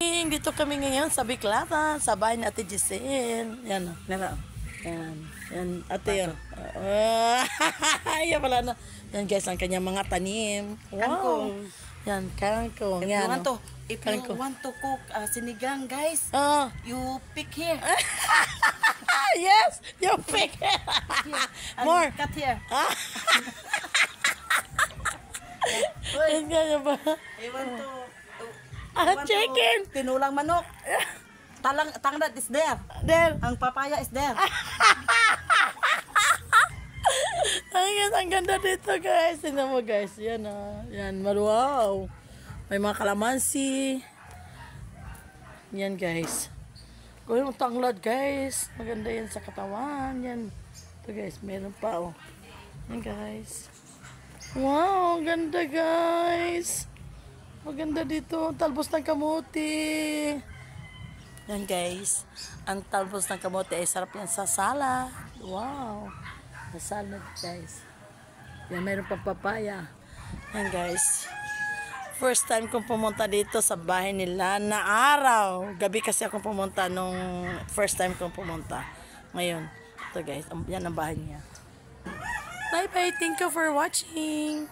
Dito kami ngayon sa Biklatan, sa bahay ni Ate Giselle. Yan, meron. Yan, yan, ate yun. Yan pala na. Yan guys, ang kanyang mga tanim. Wow. Kangkong. Yan, kangkong. If Yan, you want to, if kangkong. you want to cook sinigang, guys, Oh. you pick here. Yes, you pick it. Here. And More. cut here. Yan ganyan ba? You want to Chicken. tinulang manok. Tangnat is there. There. Ang papaya is there. Ang ganda dito guys. Tingnan mo guys. Yan yan. Wow. May mga kalamansi. Yan guys. Kung yung tanglad guys. Maganda yan sa katawan. Yan. Ito guys. Meron pa oh. Yan guys. Wow. Ganda guys. Maganda dito. Talbos ng kamuti. Yan guys. Ang talbos ng kamuti ay sarap yan sa salad. Wow. Sa salad guys. Yan, mayroon pang papaya. Yan guys. First time kong pumunta dito sa bahay nila na araw. Gabi kasi akong pumunta nung first time kong pumunta. Ngayon. Ito guys. Yan ang bahay niya. Bye bye. Thank you for watching.